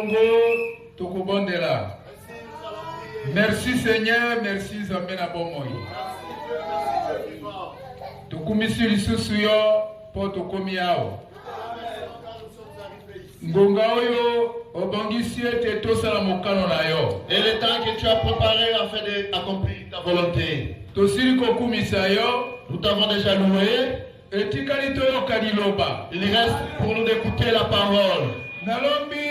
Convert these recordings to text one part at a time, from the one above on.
Bongo, Tokobondela. Merci Seigneur, merci Zambena Bomoi. Tukumisi lisusu yo po tokomi ao. Ngonga oyo obongisi ete tosala mokano na yo. Et le temps que tu as préparé afin d'accomplir ta volonté. Tosili kokumisa yo, Nous t'avons déjà loué. etikali toyoka liloba. Il reste pour nous d'écouter la parole. Nalombi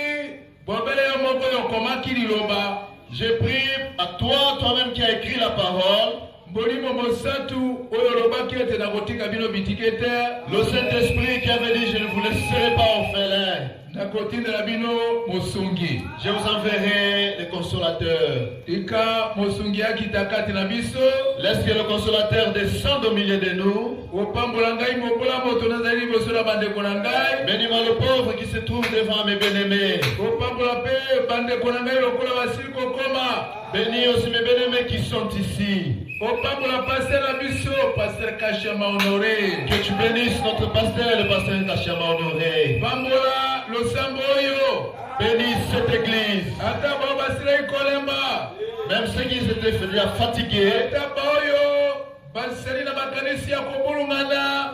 bobele yo moko yokomaki liloba. J'ai pris à toi, toi-même qui as écrit la parole, Bolimo mosatu oyo lobaki ete nakotika bino bitikete. le Saint-Esprit qui avait dit je ne vous laisserai pas orphelins. Nakotindela bino mosungi. Je vous enverrai le consolateur. Tika mosungi akitakati na biso. Laisse que le consolateur descende au milieu de nous. Opambola ngai mokola moto nazali liboso na bandeko na ngai. Bénis-moi le pauvre qui se trouve devant mes bien-aimés. Opambola pe bandeko na ngai lokola basili kokoma. Bénis aussi mes bien-aimés qui sont ici. Opambola pasteur na biso, pasteur Kachama Honoré. Que tu bénisses notre pasteur, le pasteur Kachama Honoré. Pambola losambo oyo. Bénis cette église. Ata bao basila ikolemba. Même ceux qui s'étaient déjà fatigués. Ata baoyo basali na makanisi ya kobulungana.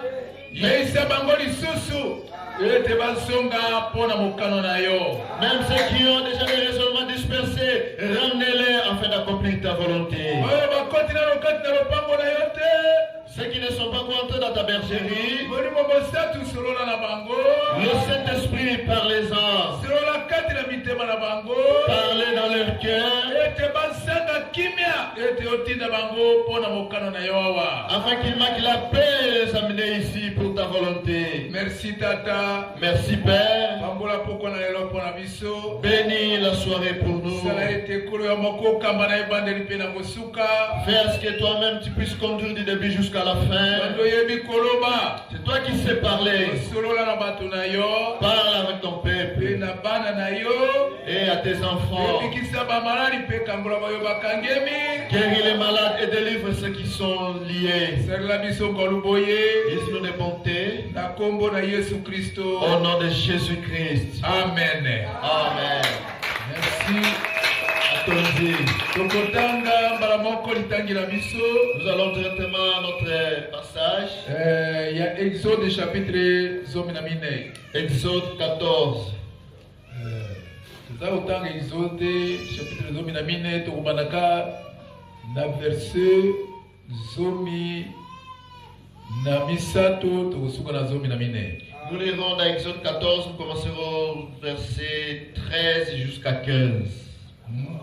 Yeisa bango lisusu. Ete basonga pona mokano na yo. Même ceux qui ont déjà des raisonnements dispersés, ramenez-les afin d'accomplir ta volonté. Oyo bakoti na lokati na lopango na yo te. Ceux qui ne sont pas entrés dans ta bergerie, Bolimo mosatu solola na bango. le Saint-Esprit, parlez-en. Solola kati na mitema na bango. Parlez dans leur cœur, Ete basanga kimia. Ete otinda bango pona mokano na yo awa. afin qu'ils marquent la paix et les amener ici pour ta volonté. Merci tata. Merci Père. Pambola poko na lelo pona biso. Bénis la soirée pour nous. Sala ete kolo ya moko kamba na ebandeli pe na mosuka. Fais à ce que toi-même tu puisses conduire du début jusqu'à la fin. Bando yebi koloba. C'est toi qui sais parler. Solola na bato na yo. Parle avec ton Pe peuple na bana na yo. et à tes enfants. Ebikisa ba malali pe kambola bayo bakangemi. Guéris les malades et délivre ceux qui sont liés. Serla biso ngoluboye. Dis-nous des bontés. Na kombo na Yesu Kristo. Au nom de Jésus-Christ. Amen. Amen. Merci. Attendez. Tokotanga mbala moko litangira biso. Nous allons directement à notre passage. Il y a Exode chapitre 14. Exode 14. Tuza utanga Exode chapitre 14 tokubanaka na verset 10 na misato tokusuka na 14. Nous lirons dans Exode 14, nous commencerons au verset 13 jusqu'à 15.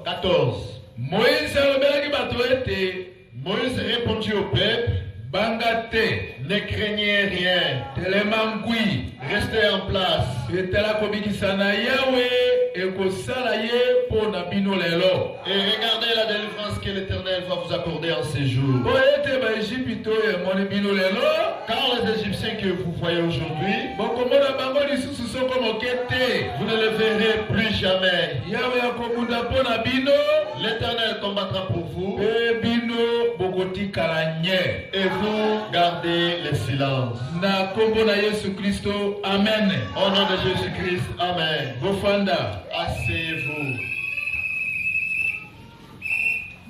14. Moïse alobelaki bato ete Moïse répondit au peuple, banga te ne craignez rien, telema ngwi restez en place. etala kobikisa na Yawe ekosala ye mpo na bino lelo. Et regardez la délivrance que l'Éternel va vous accorder en ces jours. Po ete baEgypte oyo emoni bino lelo Car les Égyptiens que vous voyez aujourd'hui, bokomona bango lisusu soko moke te. vous ne les verrez plus jamais. Yawe akobunda mpo na bino L'Éternel combattra pour vous mpe bino bokotikala nye. et vous gardez le silence. Na kombo na Yesu Kristo, amen. Au nom de Jésus-Christ, Amen. Bofanda. Asseyez-vous.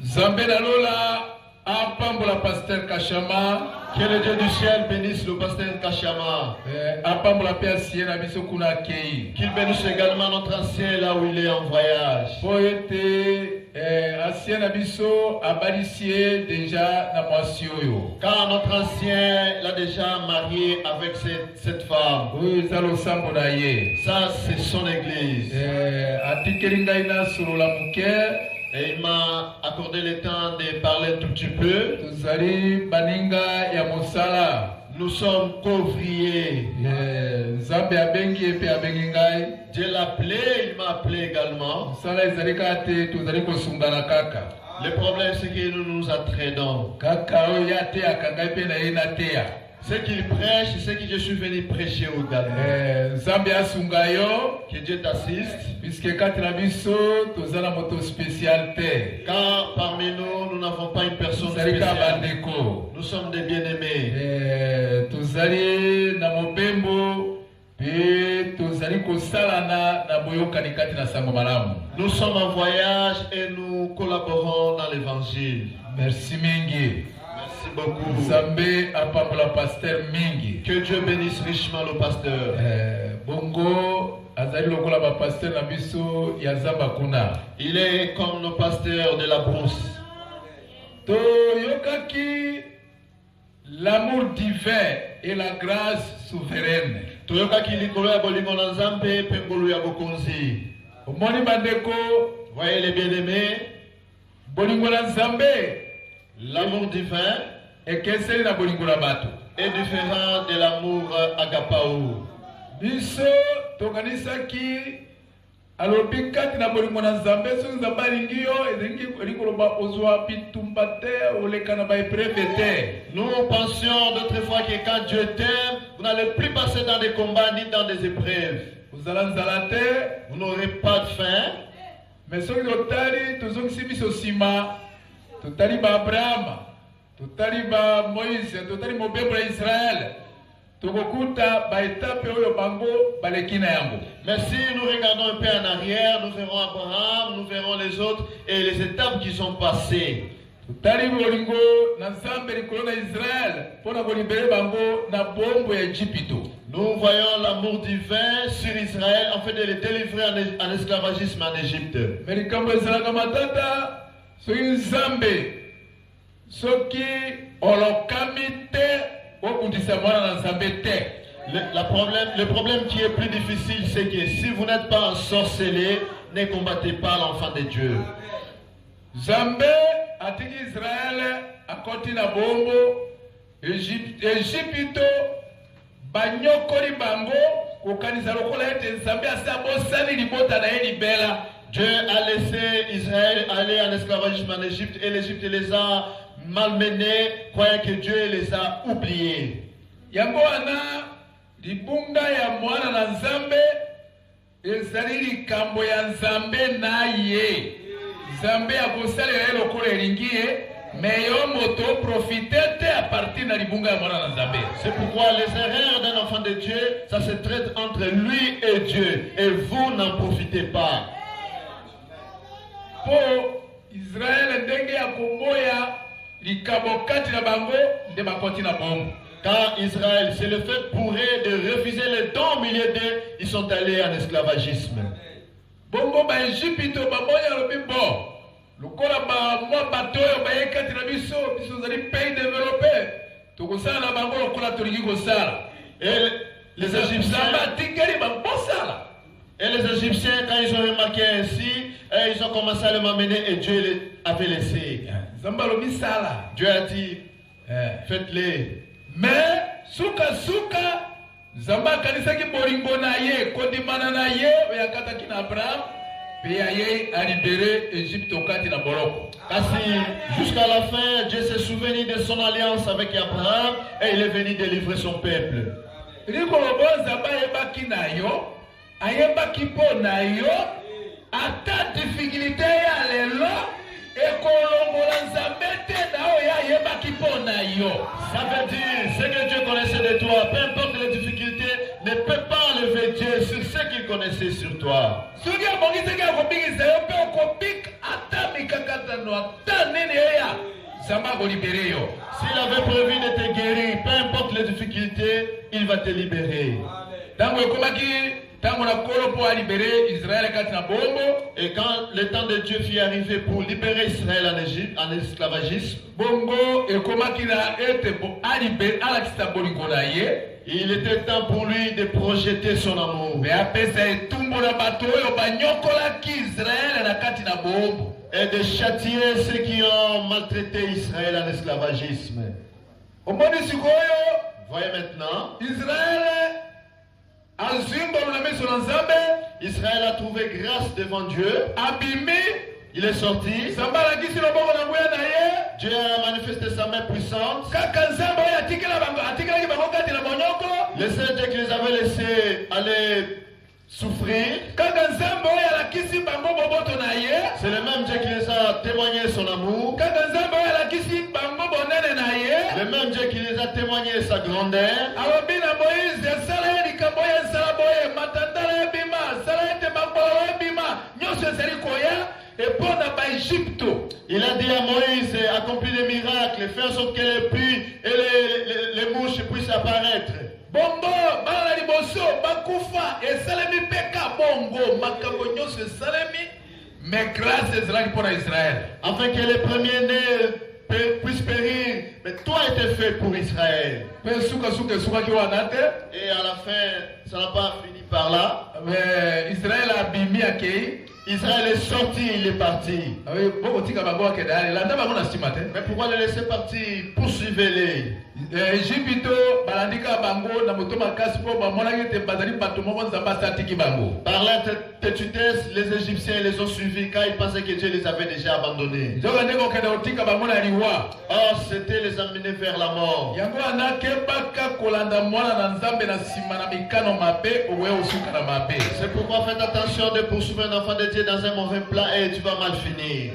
Zambé Lola, apambola pasteur Kachama. Que le Dieu du ciel bénisse le pasteur Kachama. Apambola pe asiye na biso kuna kei. Qu'il bénisse également notre ancien là où il est en voyage. Po ete asiye na biso abalisie déjà na mwasi oyo. Car notre ancien l'a déjà marié avec cette femme. Oyo eza losambo na ye. Ça, c'est son église. Atikeli ngai na solola muke. Et il m'a accordé le temps de parler un tout petit peu. Tozali baninga ya mosala. Nous sommes couvriers. Nzambe abengi epe abengi ngai. Dieu l'a appelé, il m'a appelé également. Mosala ezali kaka te tozali kosungana kaka. Le problème, c'est que nous nous entraînons. Kaka oyo ya te akangai pe na ye na teya. Ce qu'il prêche, c'est ce que je suis venu prêcher au Ghana. Nzambe asunga yo. Que Dieu t'assiste. Puisque kati na biso tozala moto spécial te. Car parmi nous, nous n'avons pas une personne Tozali ka spéciale. bandeko. Nous sommes des bien-aimés. Tozali na mobembo pe tozali Nous sommes en voyage et nous collaborons dans l'évangile. Merci mingi. Merci beaucoup. Zambé apambola pasteur mingi. Que Dieu bénisse richement le pasteur. Bongo azali lokola ba pasteur na biso ya Zamba kuna. Il est comme le pasteur de la brousse. To yokaki l'amour divin et la grâce souveraine. To yokaki likolo ya bolingo na Nzambe pe ngolu ya bokonzi. Omoni bandeko, voyez les bien-aimés, bolingo na Nzambe, l'amour divin est différent de l'amour agapao. Biso tokanisaki alobi kati na bolingo na Nzambe so Nzambe lingio ezengi likoloba ozwa bitumba te oleka na ba épreuve te. Nous pensions d'autrefois que quand Dieu t'aime, vous n'allez plus passer dans des combats ni dans des épreuves. Vous n'aurez pas de faim. Mais ce que totali tozongisi biso sima totali ba Abraham totali ba Moïse totali mobembo ya Israël tokokuta ba étape oyo bango balekina yango. Mais si nous regardons un peu en arrière, nous verrons Abraham, nous verrons les autres et les étapes qui sont passées. Totali bolingo na Nzambe likolo na Israël pona ko libérer bango na bombo ya Égypte. Nous voyons l'amour divin sur Israël en fait de les délivrer en esclavagisme en Égypte. Mais likambo ezalaka matata soki Nzambe soki olokami te okundisa mwana na Nzambe te. Le problème qui est plus difficile, c'est que si vous n'êtes pas ensorcelé, ne combattez pas l'enfant de Dieu. Nzambe atiki Israël akoti na bombo Égypte banyokoli bango kokanisa lokola ete Nzambe asa bosani libota na ye libela. Dieu a laissé Israël aller en esclavagisme en Égypte et l'Égypte les a malmenés, croyant que Dieu les a oubliés. Yango wana libunga ya mwana na Nzambe ezali likambo ya Nzambe na ye. Nzambe akosala ye lokola elingi ye. Mais yo moto profitete à partir de libunga mwana na Nzambe. C'est pourquoi les erreurs d'un enfant de Dieu, ça se traite entre lui et Dieu. Et vous n'en profitez pas. Pour Israël ndenge ya komoya likabokati na bango de bakoti na bombo. Quand Israël, c'est le fait pour eux de refuser les dons au milieu d'eux, ils sont allés en esclavagisme. Bongo ba Égypte ba moya lobibo. Lokola ba mwa bato yo ba yekati na biso zali pays développé. Tokosala na bango lokola tolingi kosala. Et les Égyptiens batikeli ba bosala. Et les Égyptiens, quand ils ont remarqué ainsi, ils ont commencé à les m'amener et Dieu les avait laissé. Dieu a dit, faites-les. Mais, suka, Zamba kanisa ki bolingo na ye, kodimana na ye, oyakata ki na Abraham, pe ya ye a libéré Égypte okati na boroko. Jusqu'à la fin, Dieu s'est souvenu de son alliance avec Abraham et il est venu délivrer son peuple. Rikolobo Zamba yebaki na yo, ayebaki po na yo, ata difficulté ya lelo, ekolongola Nzambe te na oya yebaki po na yo. Ça veut dire, ce que Dieu connaissait de toi, peu importe les difficultés, ne peut pas enlever Dieu sur ce qu'il connaissait sur toi. S'il avait prévu de te guérir, peu importe les difficultés, il va te libérer. Et quand le temps de Dieu fut arrivé pour libérer Israël en Égypte, en esclavagisme, il était temps pour lui de projeter son amour et de châtier ceux qui ont maltraité Israël en esclavagisme. Voyez maintenant, Israël a trouvé grâce devant Dieu. Il est sorti. Dieu a manifesté sa main puissante. Le seul Dieu qui les avait laissés aller souffrir, c'est le même Dieu qui les a témoigné son amour, le même Dieu qui les a témoigné sa grandeur. nyonso esalemi mais grâce ezalaki mpo na Israël. Afin que les premiers-nés puissent périr, mais toi était fait pour Israël. Mpe sukasuka esukaki wana te. Et à la fin, ça n'a pas fini par là. Mais Israël abimi akei. Israël est sorti, il est parti. Mais pourquoi le laisser partir? Poursuivez-les. Par la têtudesse, les Égyptiens les ont suivis car ils pensaient que Dieu les avait déjà abandonnés. Or, c'était les amener vers la mort. C'est pourquoi faites attention de poursuivre un enfant de Dieu dans un mauvais plan et tu vas mal finir.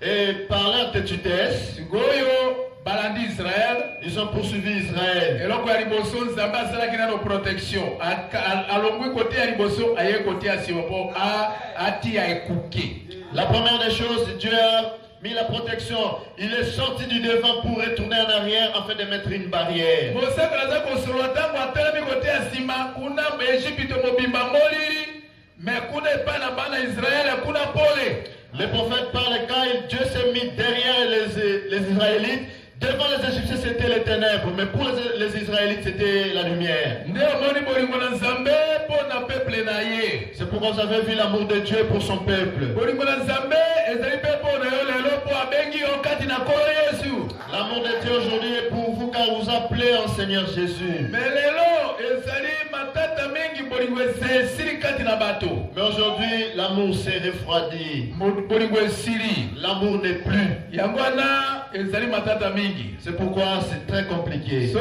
Et par leur têtudesse, ils ont poursuivi Israël. La première des choses, Dieu a mis la protection. Il est sorti du devant pour retourner en arrière afin de mettre une barrière. Les prophètes parlent quand Dieu s'est mis derrière les Israélites. Devant les Égyptiens, c'était les ténèbres, mais pour les Israélites, c'était la lumière. C'est pourquoi vous avez vu l'amour de Dieu pour son peuple. L'amour de Dieu aujourd'hui est pour vous car vous appelez en Seigneur Jésus. Mais aujourd'hui, l'amour s'est refroidi. L'amour n'est plus. C'est pourquoi c'est très compliqué.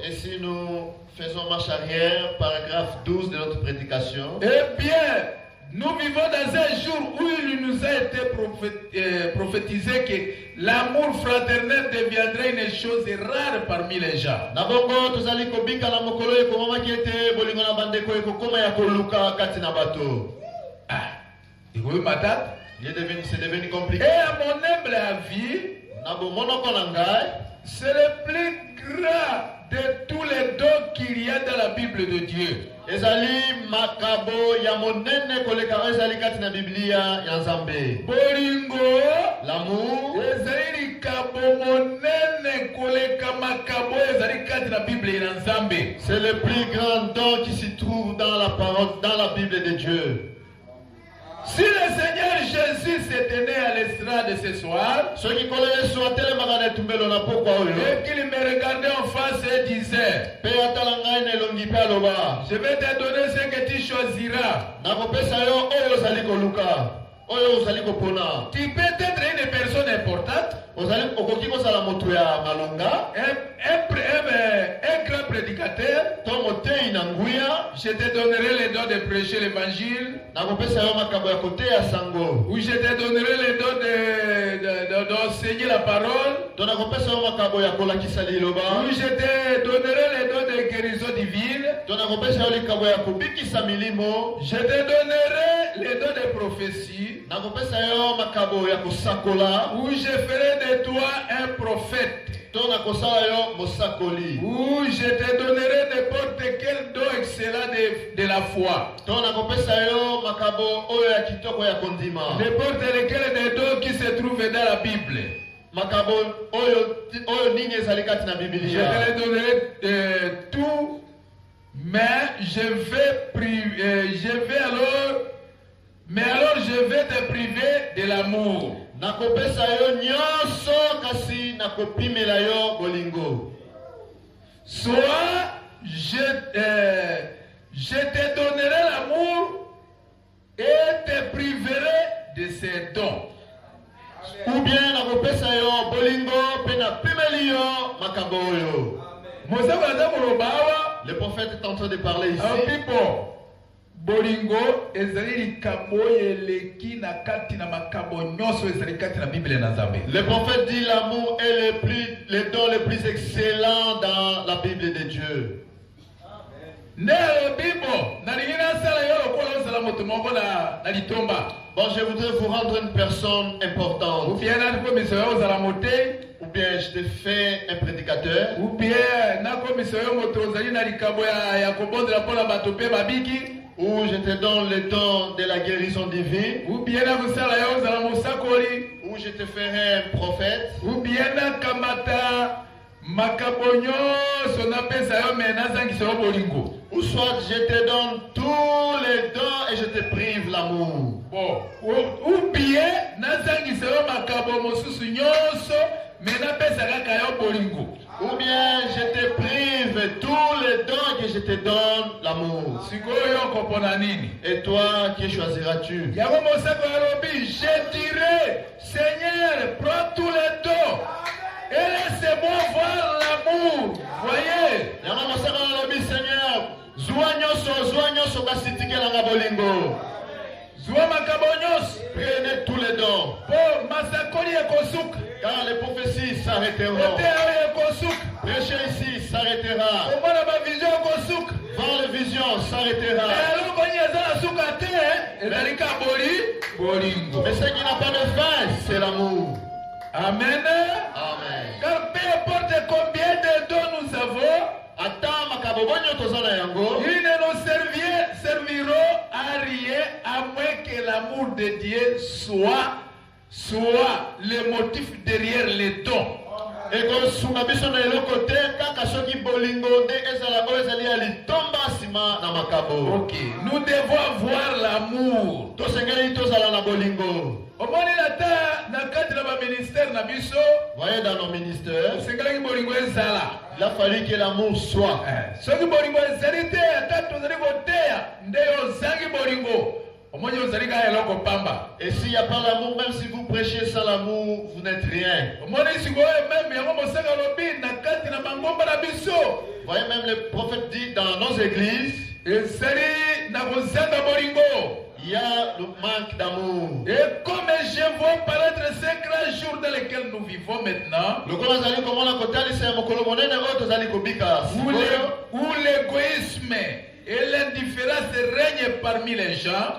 Et si nous faisons marche arrière, paragraphe 12 de notre prédication. Eh bien, nous vivons dans un jour où il nous a été prophétisé que l'amour fraternel deviendrait une chose rare parmi les gens. C'est devenu compliqué. Et à mon humble avis, c'est le plus grand de tous les dons qu'il y a dans la Bible de Dieu. Bolingo, l'amour, c'est le plus grand don qui se trouve dans la parole, dans la Bible de Dieu. Si le Seigneur Jésus s'était né à l'estrade ce soir, et qu'il me regardait en face et disait, je vais te donner ce que tu choisiras. Tu peux être une personne importante, un grand prédicateur. Je te donnerai le don de prêcher l'évangile, ou je te donnerai le don d'enseigner la parole, ou je te donnerai le don de guérison divine, je te donnerai le don de prophétie, où je ferai de toi un prophète, où je te donnerai n'importe quel don excellent de la foi, n'importe lequel des dons qui se trouvent dans la Bible. Je te les donnerai tout, mais je vais te priver de l'amour. Soit je te donnerai l'amour et te priverai de ses dons. Ou bien le prophète est en train de parler ici. Bolingo ezali kaboyeleki na kati na makabo nyoso ezali kati na Bible na Nzambe. Le prophète dit l'amour est le don le plus excellent dans la Bible de Dieu. Bon, je voudrais vous rendre une personne importante. ou bien je te fais un prédicateur, ou bien nakomiso yo moto ozali na likambo ya kobondela mpona bato mpe babiki, ou je te donne le temps de la guérison divine, ou bien nakosala yo ozala mosakoli, ou je te ferai un prophète, ou bien nakamata makambo nyonso napesa yo me nazangisa yo bolingo, ou soit je te donne tous les dons et je te prive l'amour. Bon, ou bien nazangisa yo makambo mosusu nyonso me napesa kaka yo bolingo, ou bien je te prive tous les dons et je te donne l'amour. sikoyo yo kopona nini? Et toi, qui choisiras-tu? Yango mosako alobi, je dirai, Seigneur, prends tous les dons et laissez-moi voir l'amour. Voyez? Yango mosako alobi, Seigneur, zwa nyonso kasitikela bolingo. Zwa makambo nyonso. Prenez tous les dons. Po masakoli ekosuka. Car les prophéties s'arrêteront. Kote oyo ekosuka. Prêcher ici s'arrêtera. Komona ba vision ekosuka. Voir les visions s'arrêtera. Eloko nyi ezala suka te, ezalika bolingo. Mais ce qui n'a pas de fin, c'est l'amour. Amen. Amen. Car peu importe combien de dons nous avons, ils ne nous serviront à rien à moins que l'amour de Dieu soit le motif derrière les dons. Ok, nous devons avoir l'amour. Voyez dans nos ministères, il a fallu que l'amour soit. Et s'il n'y a pas l'amour, même si vous prêchez sans l'amour, vous n'êtes rien. Voyez, même le prophète dit dans nos églises, il y a le manque d'amour. Et comme je vois paraître ces grands jours dans lesquels nous vivons maintenant, où l'égoïsme et l'indifférence règnent parmi les gens,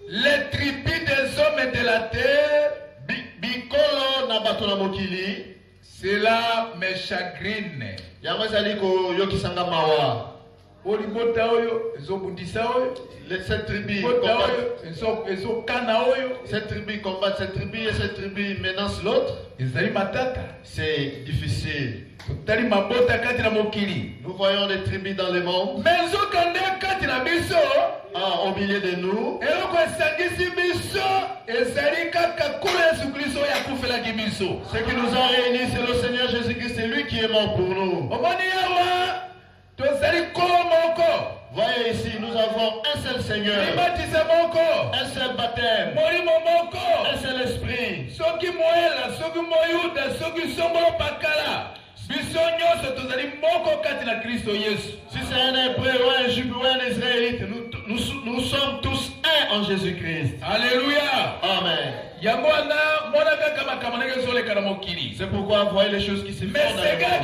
les tribus des hommes et de la terre, cela me chagrine. Cette tribu combat cette tribu et cette tribu menace l'autre. C'est difficile. Nous voyons des tribus dans le monde. Au milieu de nous, ce qui nous a réunis, c'est le Seigneur Jésus-Christ, c'est lui qui est mort pour nous. Voyez ici, nous avons un seul Seigneur, un seul baptême, un seul esprit. Si c'est un hébreu ou un juif ou un israélite, nous sommes tous un en Jésus-Christ. Alléluia. Amen. C'est pourquoi vous voyez les choses qui se font dans le monde.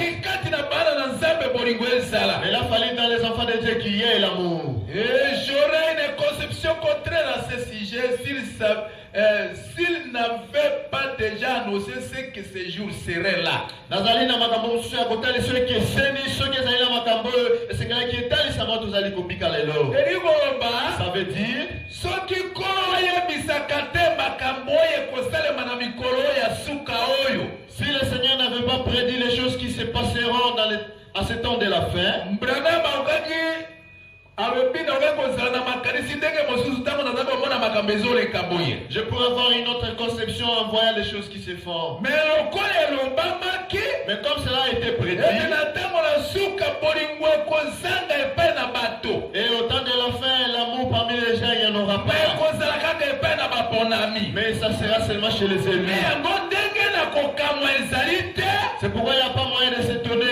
Il a fallu dans les enfants de Dieu qu'il y ait l'amour. Et j'aurais une conception contraire à ce sujet s'il n'avait pas déjà annoncé ce que ce jour serait là. Ça veut dire si le Seigneur n'avait pas prédit les choses qui se passeront à ce temps de la fin, je pourrais avoir une autre conception en voyant les choses qui se font. Mais comme cela a été prédit, et au temps de la fin, l'amour parmi les gens, il n'y en aura pas. Mais ça sera seulement chez les élus. C'est pourquoi il n'y a pas moyen de s'étonner.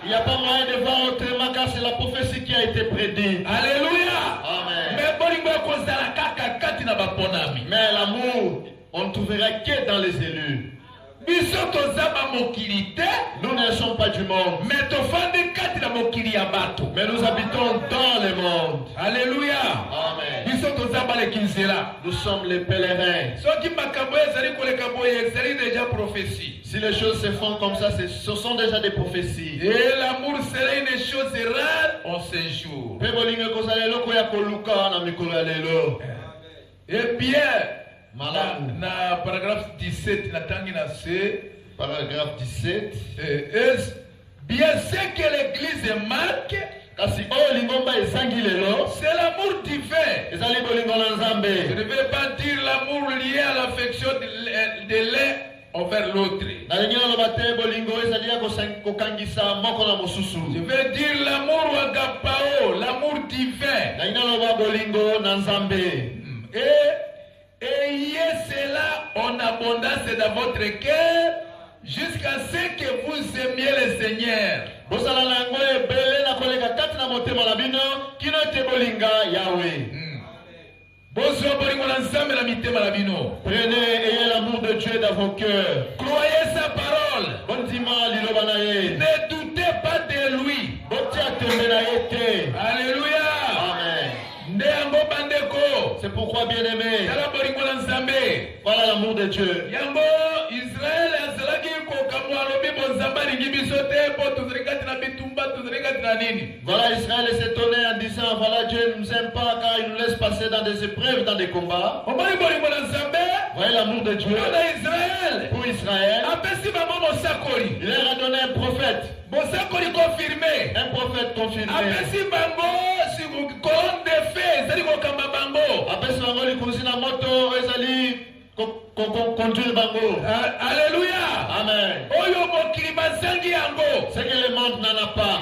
Il n'y a pas moyen de voir autrement car c'est la prophétie qui a été prédite. Alléluia. Amen. Mais l'amour, on ne trouvera que dans les élus. Nous ne sommes pas du monde. Mais nous habitons dans le monde. Alléluia. Amen. Nous sommes les pèlerins. Si les choses se font comme ça, ce sont déjà des prophéties. Et l'amour serait une chose rare en ce jour. Et bien, na paragraphe 17, paragraphe 17. Bien ce que l'Église marque, c'est l'amour divin. Je ne vais pas dire l'amour lié à l'affection de l'un envers l'autre. Je vais dire l'amour agapao, l'amour divin. Et ayez cela en abondance dans votre cœur, jusqu'à ce que vous aimiez le Seigneur. Prenez, ayez l'amour de Dieu dans vos cœurs. Croyez sa parole. Ne doutez pas de lui. Alléluia. Amen. C'est pourquoi, bien aimé, voilà l'amour de Dieu. Voilà, Israël s'étonnait en disant, voilà, Dieu ne nous aime pas car il nous laisse passer dans des épreuves, dans des combats. Voilà l'amour de Dieu. Pour Israël, il leur a donné un prophète. Un prophète confirmé. Alléluia. Amen. Ce que le monde n'en a pas.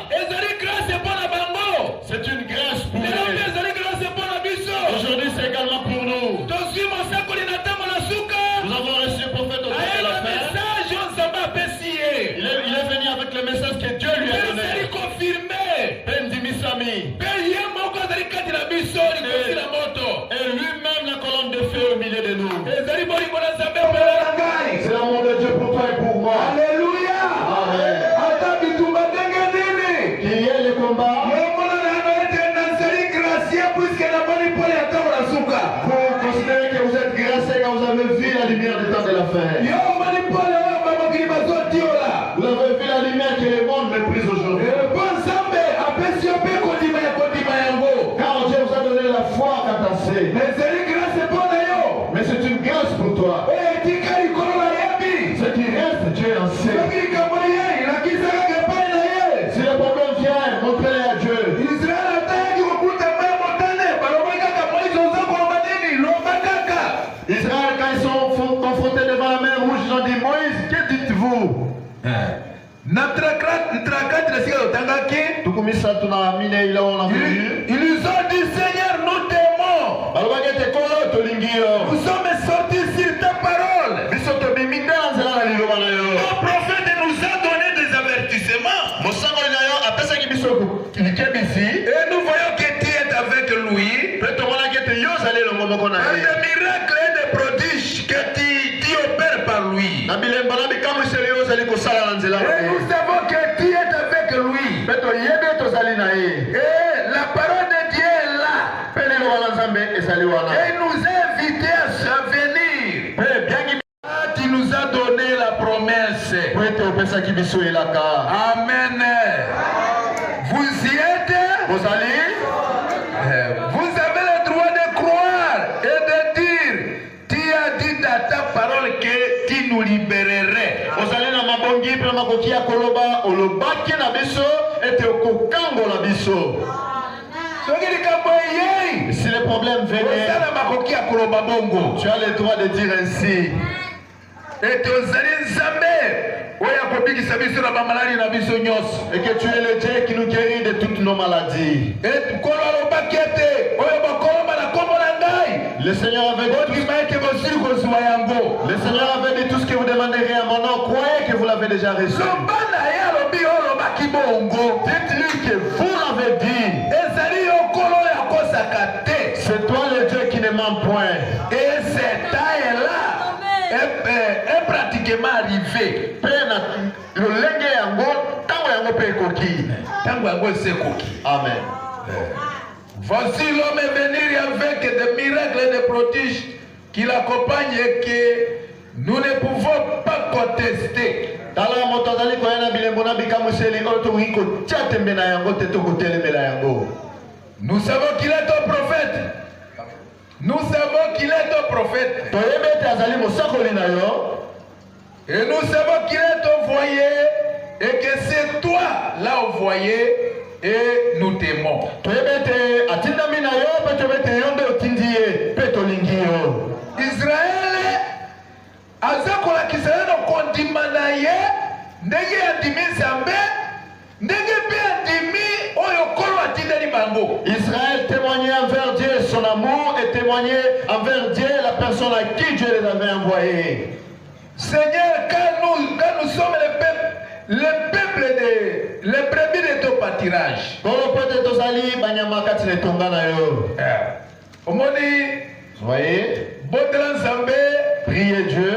C'est une grâce pour nous. Aujourd'hui, c'est également pour nous. Nous avons reçu le prophète au temps de la fin. Il est venu avec le message que Dieu lui a donné. Et lui-même la colonne de feu au milieu de nous. C'est l'amour de Dieu pour toi et pour moi. Alléluia. Amen. Qu'il y ait le combat. Vous considérez que vous êtes gracié quand vous avez vu la lumière du temps de la fin. Vous avez vu la lumière que le monde méprise aujourd'hui. Car Dieu vous a donné la foi à Katassé. Mais c'est une grâce pour toi. Ce qui reste, Dieu en sait. Si le problème vient, montrez-le à Dieu. Israël, quand ils sont confrontés devant la mer rouge, ils ont dit, Moïse, que dites-vous? Ils nous ont dit, Seigneur, nous t'aimons. Nous sommes sortis sur ta parole. Ton prophète nous a donné des avertissements. Et nous voyons que tu es avec lui. Des miracles et des prodiges que tu opères par lui. Et nous savons que tu es avec lui. Et la parole de Dieu est là. Et il nous a invités à venir. Tu nous as donné la promesse. Amen. Vous y êtes? Vous avez le droit de croire et de dire, tu as dit dans ta parole que tu nous libérerais. Si les problèmes venaient, tu as le droit de dire ainsi. Et que tu es le Dieu qui nous guérit de toutes nos maladies. Le Seigneur avait dit tout ce que vous demanderez à mon nom. Croyez que vous l'avez déjà reçu. Dites-lui que vous l'avez dit. C'est toi le Dieu qui ne ment point. Et cet œil là est pratiquement arrivé. Amen. Voici l'homme est venu avec des miracles et des prodiges qui l'accompagnent et que nous ne pouvons pas contester. Nous savons qu'il est un prophète. Nous savons qu'il est un prophète. Et nous savons qu'il est envoyé et que c'est toi là envoyé et nous t'aimons. Israël azakola kisano kondimana ye ndenge andimi Nzambe ndenge pe andimi oyo kolo atindeli bango. Israël témoignait envers Dieu son amour et témoignait envers Dieu la personne à qui Dieu les avait envoyés. Seigneur, quand nous sommes le peuple les brebis de ton pâturage. Voyez, priez Dieu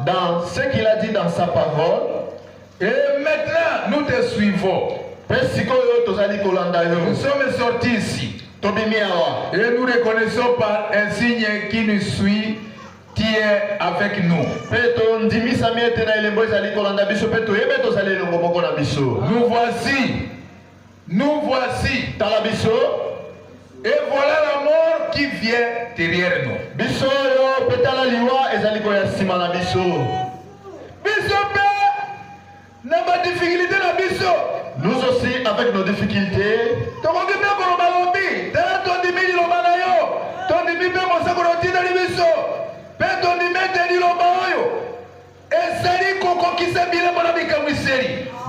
dans ce qu'il a dit dans sa parole. Et maintenant nous te suivons. Nous sommes sortis ici et nous reconnaissons par un signe qui nous suit. Qui est avec nous. Nous voici. Et voilà la mort qui vient derrière nous. Nous aussi, avec nos difficultés,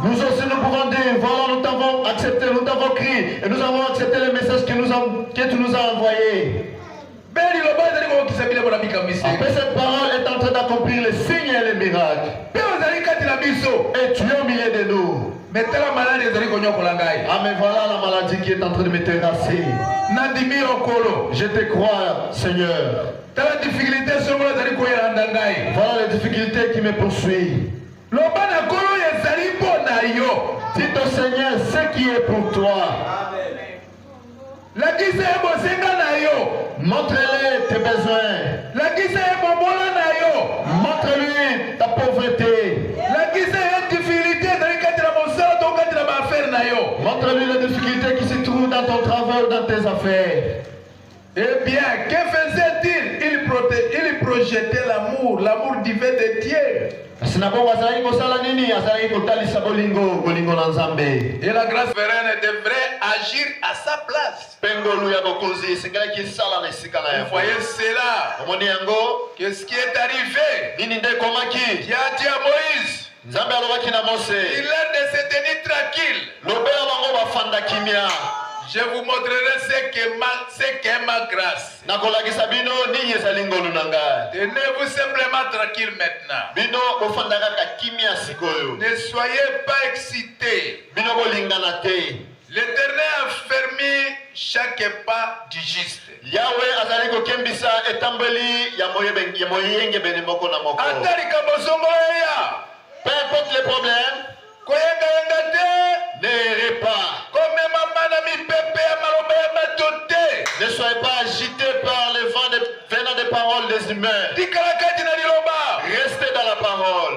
nous aussi nous pouvons dire, voilà, nous t'avons accepté, nous t'avons crié et nous avons accepté le message que tu nous as envoyé. Après cette parole est en train d'accomplir les signes et les miracles. Et tu es au milieu de nous. Ah mais voilà la maladie qui est en train de me terrasser. Je te crois, Seigneur. Voilà les difficultés qui me poursuivent. Dites au Seigneur ce qui est pour toi. Montre-lui tes besoins. Montre-lui ta pauvreté. Montre-lui les difficultés qui se trouvent dans ton travail ou dans tes affaires. Eh bien, que faisait-il? Il projetait l'amour divin de Dieu. Et la grâce souveraine devrait agir à sa place. Vous voyez cela? Qu'est-ce qui est arrivé? Il a dit à Moïse, il est de se tenir tranquille. Je vous montrerai ce qu'est ma grâce. Tenez-vous simplement tranquille maintenant. Ne soyez pas excités. L'Éternel a fermé chaque pas du juste. Peu importe les problèmes, n'errez pas. Ne soyez pas agité par les vents venant des paroles des humains. Restez dans la parole.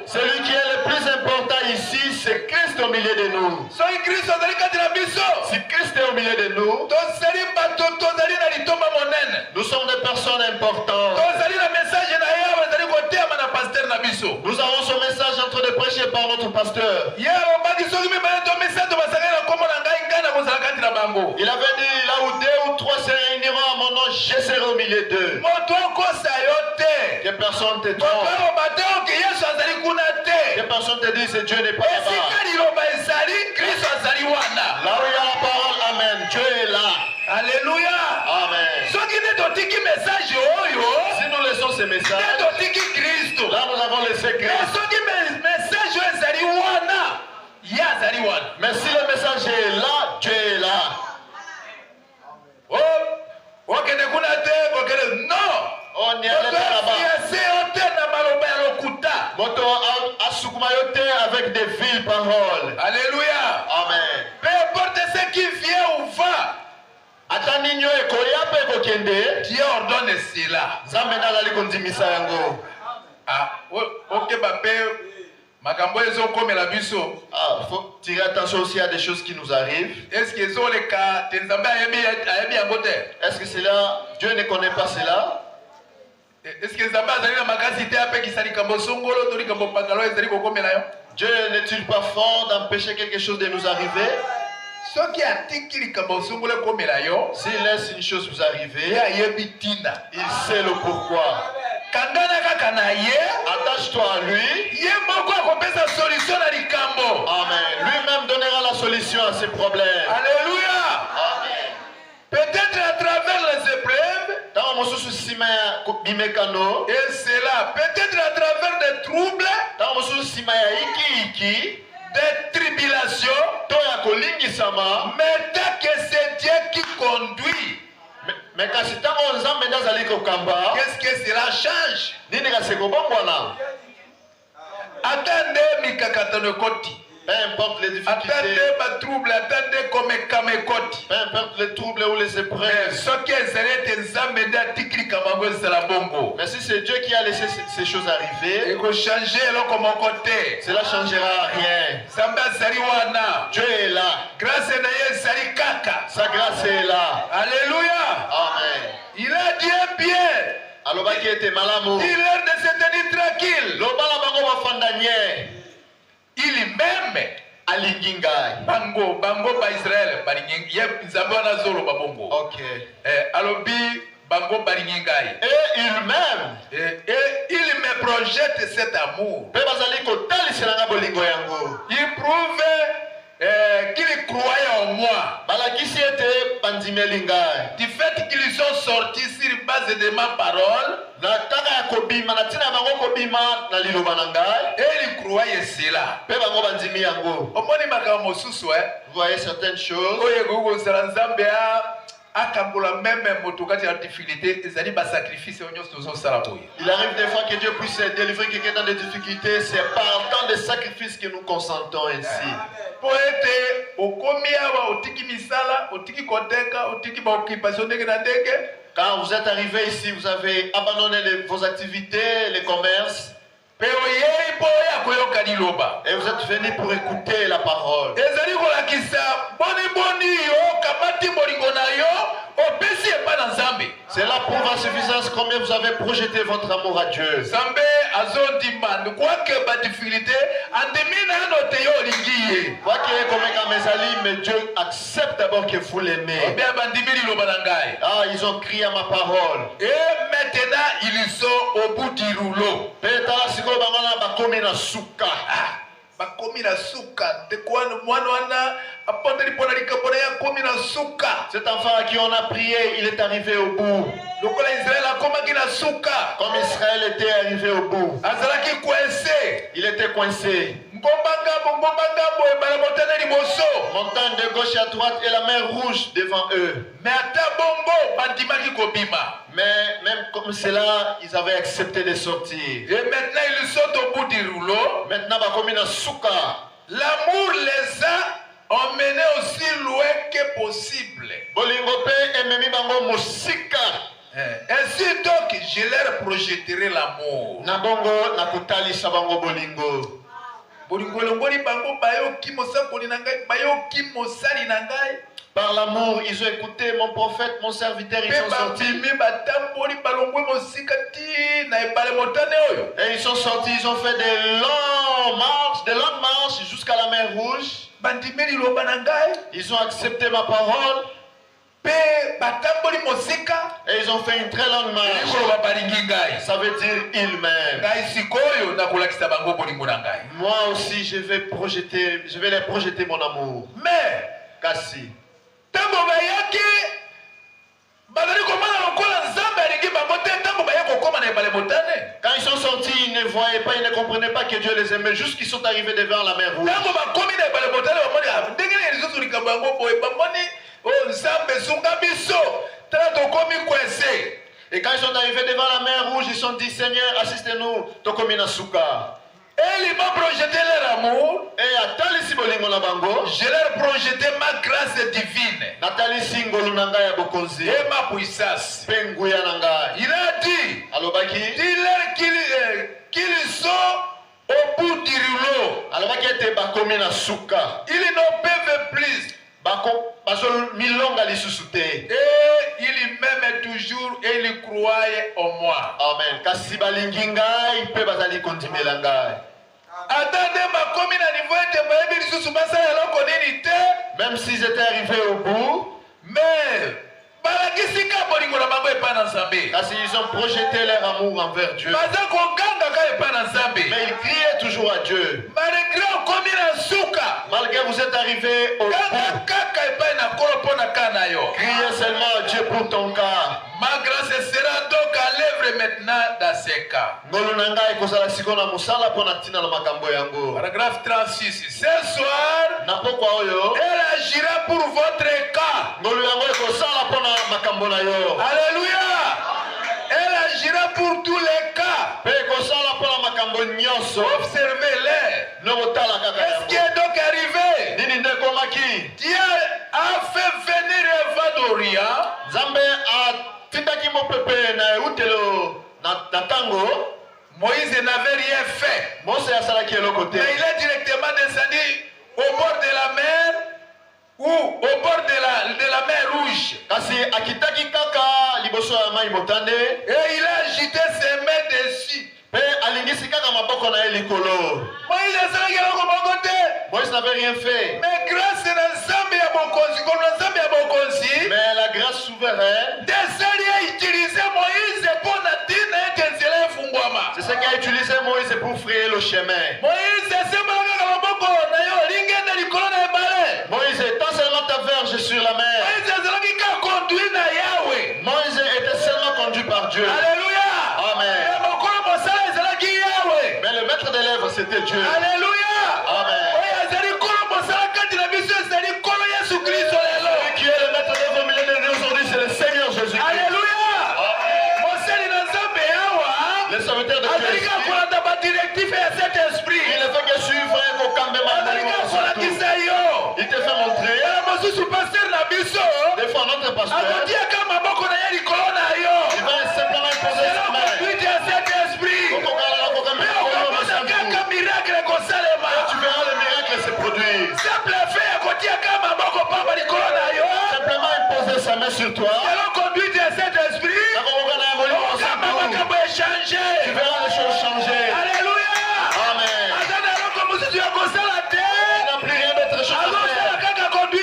Celui qui est le plus important ici, c'est Christ au milieu de nous. Si Christ est au milieu de nous, nous sommes des personnes importantes. Nous avons ce message en train de prêcher par notre pasteur. Il avait dit, là où 2 ou 3 se réuniront à mon nom, je serai au milieu d'eux. Que personne te trompe. Que personne te dise que Dieu n'est pas là-bas. Là où il y a la parole, amen. Dieu est là. Alléluia. Amen. Si nous laissons ces messages, là nous avons laissé Christ. Mais si le message est là, Dieu est là. Oh, non. On y allait là-bas. Moto asukuma yote avec des viles paroles. Alléluia. Amen. Peu importe ce qui vient ou va, Ataninyo ekoya pe kokende. Dieu ordonne cela. Zamena la likondimisa yango. Ah, ok, bape, makambo ezo comme la biso. Ah, faut tirer attention aussi à des choses qui nous arrivent. Est-ce que zo le cas tenzamba ayebi angote? Est-ce que cela, Dieu ne connaît pas cela? Est-ce que Zamba azali na makasi te ape kisali kambo songolo to likambo pangalo ezali kokomela yo? Dieu n'est-il pas fort d'empêcher quelque chose de nous arriver? Soki atiki likambo songolo komela yo, s'il laisse une chose vous arriver, ya yebi tina. Il sait le pourquoi. Kangana kaka na ye, attache-toi à lui. Ye moko akopesa solution na likambo. Amen. Lui-même donnera la solution à ses problèmes. Alléluia. Amen. Peut-être à travers les épreuves, et cela, peut-être à travers des troubles, des tribulations, mais tant que c'est Dieu qui conduit, qu'est-ce que cela change? Attendez, Mikakatano Koti. Peu importe les difficultés, peu importe les troubles ou les épreuves, mais si c'est Dieu qui a laissé ces choses arriver, cela ne changera rien. Dieu est là. Sa grâce est là. Alléluia. Amen. Il a dit bien. Il est l'heure de se tenir tranquille. Il même bango ba Israël balingi Zabana zolo babongo. OK. Alobi bango balingai. Et il m'aime. Et il me projette cet amour. Il prouve qu'il croyait en moi. Du fait qu'ils sont sortis sur base de ma parole, et ils croyaient cela. Vous voyez certaines choses. Il arrive des fois que Dieu puisse délivrer quelqu'un dans des difficultés. C'est par tant de sacrifices que nous consentons ainsi. Quand vous êtes arrivé ici, vous avez abandonné vos activités, les commerces. Et vous êtes venu pour écouter la parole. Cela prouve en suffisance combien vous avez projeté votre amour à Dieu. Quoi qu'il ait comme mes amis, mais Dieu accepte d'abord que vous l'aimez. Ah, ils ont crié à ma parole. Et maintenant, ils sont au bout du rouleau. Cet enfant à qui on a prié, il est arrivé au bout. Comme Israël était arrivé au bout. Il était coincé. Montagne de gauche à droite et la mer rouge devant eux. Mais même comme cela, ils avaient accepté de sortir. Et maintenant ils sont au bout du rouleau. Maintenant, l'amour les a emmenés aussi loin que possible. Ainsi donc, je leur projetterai l'amour. Par l'amour, ils ont écouté mon prophète, mon serviteur, ils sont sortis. Et ils sont sortis, ils ont fait des longues marches jusqu'à la mer Rouge. Ils ont accepté ma parole. Et ils ont fait une très longue marche. Ça veut dire ils m'aiment. Moi aussi, je vais les projeter mon amour. Mais Kassi. Quand ils sont sortis, ils ne voyaient pas, ils ne comprenaient pas que Dieu les aimait. Juste qu'ils sont arrivés devant la mer Rouge. Et quand ils sont arrivés devant la mer Rouge, ils se sont dit, Seigneur, assistez-nous, Tokomina Souka. Et ils m'ont projeté leur amour. Et à Talisi Bolingo Nabango, je leur projeté ma grâce divine. Natalisi Ngolunanga ya Bokonzi. Et ma puissance. Penguya Nanga. Il a dit. Alobaki. Dis-leur qu'ils sont au bout du rouleau. Alobaki était Bakomina Souka. Ils ne peuvent plus. Et il m'aime toujours et il croyait en moi. Amen. Kasi balinginga ipe bazali kontimelanga. Attendez ma commune à niveau de même s'ils étaient arrivés au bout, mais parce qu'ils ont projeté leur amour envers Dieu. Mais ils criaient toujours à Dieu. Malgré vous êtes arrivés au bout, criez seulement à Dieu pour ton cas. Ma grâce sera donc à l'œuvre maintenant dans ces cas. Paragraphe 36. Ce soir, elle agira pour votre cas. Alléluia. Elle agira pour tous les cas. Observez-les. Qu'est-ce qui est donc arrivé? Dieu a fait venir Eva d'Orient. Moïse n'avait rien fait. Mais il est directement descendu au bord de la mer ou au bord de la mer Rouge. Et il a agité ses mains dessus. Moïse n'avait rien fait. Mais grâce mais la grâce souveraine, c'est ce qui a utilisé Moïse pour frayer le chemin. Moïse étant seulement ta verge sur la mer. Moïse était seulement conduit par Dieu. Alléluia. Amen. Mais le maître des lèvres c'était Dieu. Alléluia. Amen. Qui est le maître des lèvres millénaires aujourd'hui, c'est le Seigneur Jésus. Alléluia. Le serviteur de Dieu. Il ne fait que suivre qu'au il te fait montrer. Des fois notre pasteur, il va simplement imposer sa main. Tu verras le miracle se produire. Simplement imposer sa main sur toi. Tu verras les choses changer. Alléluia. Amen. Il n'a plus rien d'autre chose à faire. Il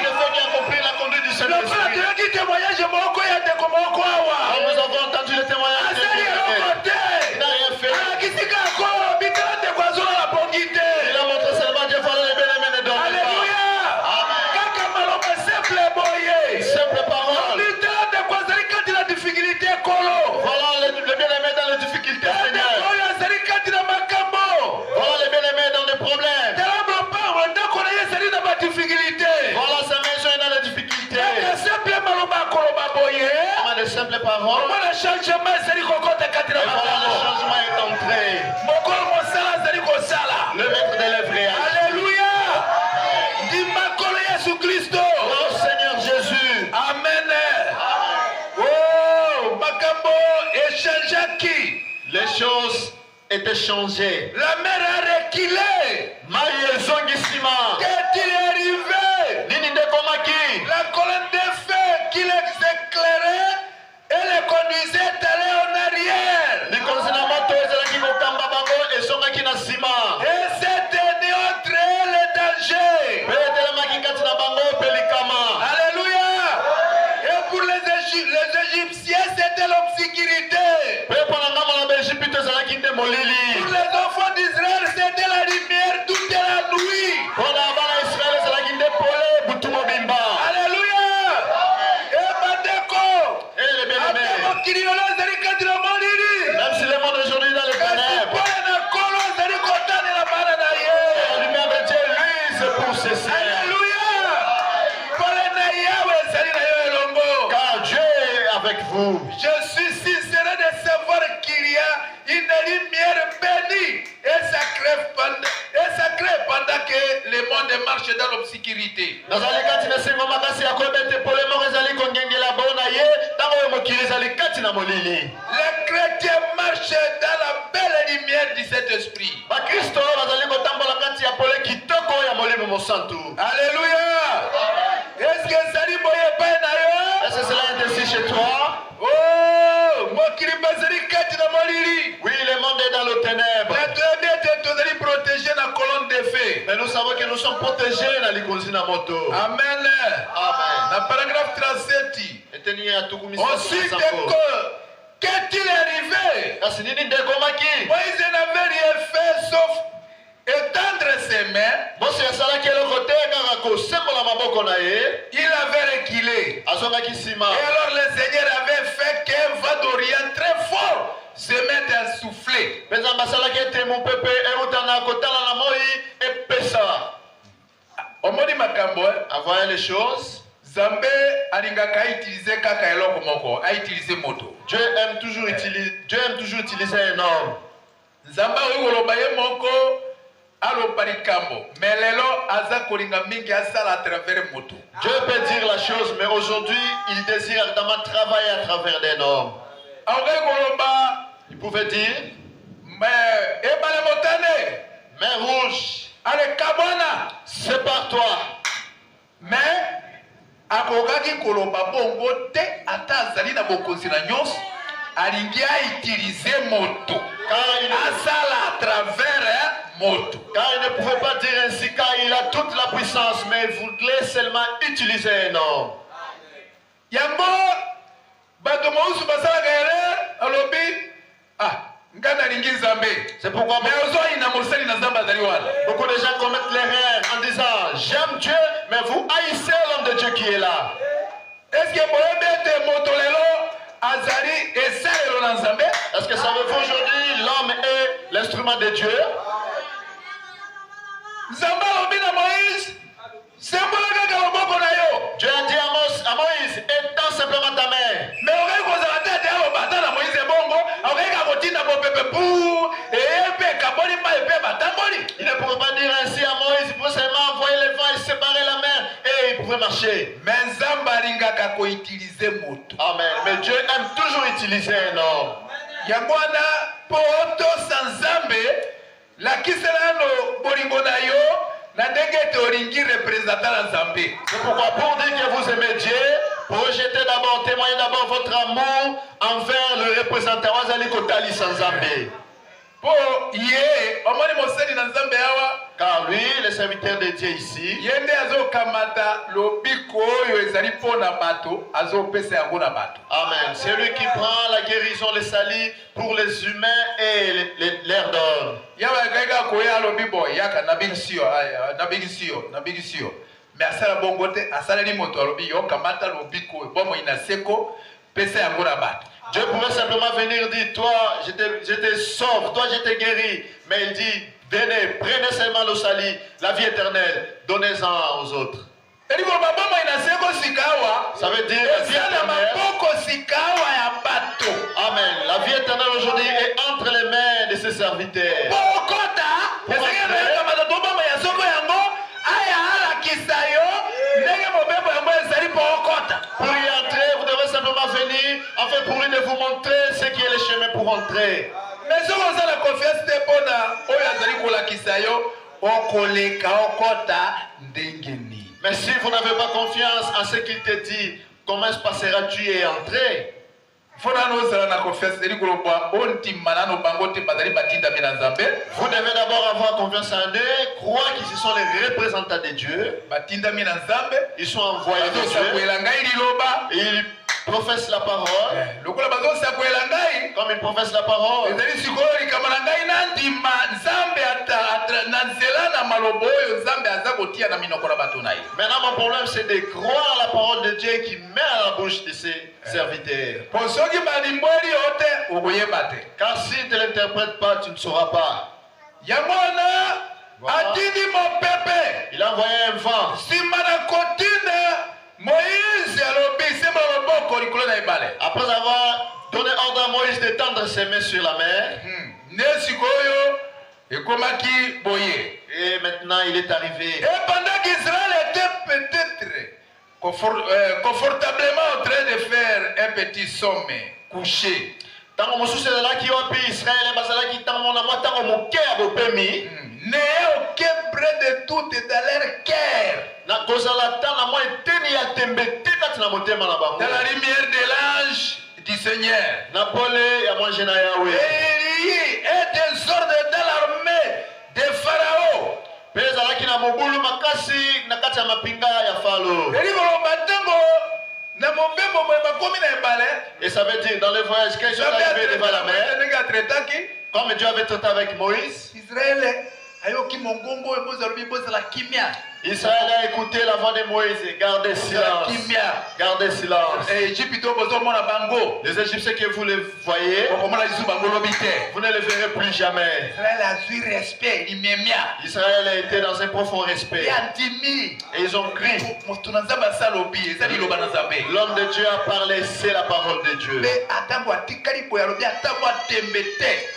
ne fait qu'accomplir la conduite du Saint-Esprit. Nous avons entendu le témoignage de Dieu. Il n'a rien fait. Il a montré seulement Dieu voilà les bien-aimés ne dorment pas. Simple parole. Voilà les bien-aimés dans les difficultés, Seigneur. Voilà les bien-aimés dans les problèmes. Voilà sa maison est dans les difficultés. On a de simples paroles. Et voilà le changement est entré. Le maître des lèvres réagit. Alléluia. Oh Seigneur Jésus. Amen. Oh, Makambo échangea qui? Les choses étaient changées. La mer a reculé. Qu'est-il arrivé? La colonne de feu qui les éclairait et les conduisait aller en arrière. Et c'était notre le danger. Alléluia. Et pour les Égyptiens, c'était l'obscurité. Pour les enfants d'Israël, c'était la lumière toute la nuit. vous. Je suis sincère de savoir qu'il y a une lumière bénie et sacrée pendant que le monde marche dans l'obscurité. Les chrétiens marchent dans la belle lumière de cet esprit. Alléluia. Est-ce que ça dit est-ce que cela est ainsi chez toi? Oh, oui, le monde est dans le ténèbre. Mais nous savons que nous sommes protégés dans les consignes à moto. Amen. Amen. Le paragraphe 37. Ensuite, qu'est-il arrivé? Moïse n'avait rien fait sauf étendre ses mains. Il avait reculé. Et alors le Seigneur avait fait qu'un vent d'Orient très fort se mette à souffler. Omoni makambo, voyez les choses. Zambé alingaka utiliser kaka eloko moko, a utiliser moto. Dieu aime toujours utiliser un homme. Zamba uyoloba ye moko aloparikambo, mais lelo aza kolinga mingi asala à travers moto. Dieu peut dire la chose, mais aujourd'hui il désire notamment travailler à travers des hommes. Il pouvait dire, mais ebale motane, mer rouge, ale kabwana, sépare-toi. Mais akokaki koloba bongo te ata azali na bokonzi na nyonso alingi a utiliser moto asala à travers moto. Car il ne pouvait pas dire ainsi, car il a toute la puissance, mais il voulait seulement utiliser un homme. Yango bato mousu basala gaere alobi ngana lingi Nzambe. C'est pourquoi beaucoup de gens commettent l'erreur en disant j'aime Dieu, mais vous haïssez l'homme de Dieu qui est là. Est-ce que est-ce que savez-vous aujourd'hui l'homme est l'instrument de Dieu? Dieu a dit à Moïse, étends simplement ta main. Il ne pouvait pas dire ainsi à Moïse, il pouvait seulement envoyer le vent et séparer la main et il pouvait marcher. Amen. Mais Dieu aime toujours utiliser un homme. C'est pourquoi pour dire que vous aimez Dieu, projetez d'abord, témoignez d'abord votre amour envers le représentant Wazalikotali sans Zambé. Car lui, le serviteur de Dieu ici, amen. C'est lui qui prend la guérison, le salut pour les humains et l'air d'or. Mais asala bongote asala ni moto alobi yo kamata lobiko bomo inaseko pesa yango na bato. Dieu pouvait simplement venir dire toi je te sauve, toi je te guéris, mais il dit venez, prenez seulement le salut, la vie éternelle, donnez-en aux autres. Ça veut dire la vie éternelle. Amen. La vie éternelle aujourd'hui est entre les mains de ses serviteurs. Pour y entrer, vous devez simplement venir, enfin pour lui de vous montrer ce qui est le chemin pour entrer. Mais si vous avez la confiance de mais si vous n'avez pas confiance en ce qu'il te dit, comment se passera-tu et entrer? Vous devez d'abord avoir confiance en eux, croire qu'ils sont les représentants de Dieu. Ils sont envoyés de Dieu. Et ils professent la parole. Comme ils professent la parole. Maintenant mon problème c'est de croire la parole de Dieu qui met à la bouche de ses serviteurs. Car s'il ne te l'interprète pas, tu ne sauras pas. Voilà. Il a envoyé un vent. Moïse Après avoir donné ordre à Moïse d'étendre ses mains sur la mer, et maintenant il est arrivé. Et pendant qu'Israël était peut-être confortablement en train de faire un petit sommet couché, n'ayez aucun près de tout dans leur cœur, dans la lumière de l'ange du Seigneur, et des ordres dans l'armée de Pharaon. Et ça veut dire dans le voyage quand ils sont arrivés devant la mer, comme Dieu avait traité avec Moïse, Israël a écouté la voix de Moïse et gardé silence. Gardez silence. Les Égyptiens que vous les voyez, vous ne les verrez plus jamais. Israël a été dans un profond respect. Et ils ont crié. L'homme de Dieu a parlé, c'est la parole de Dieu.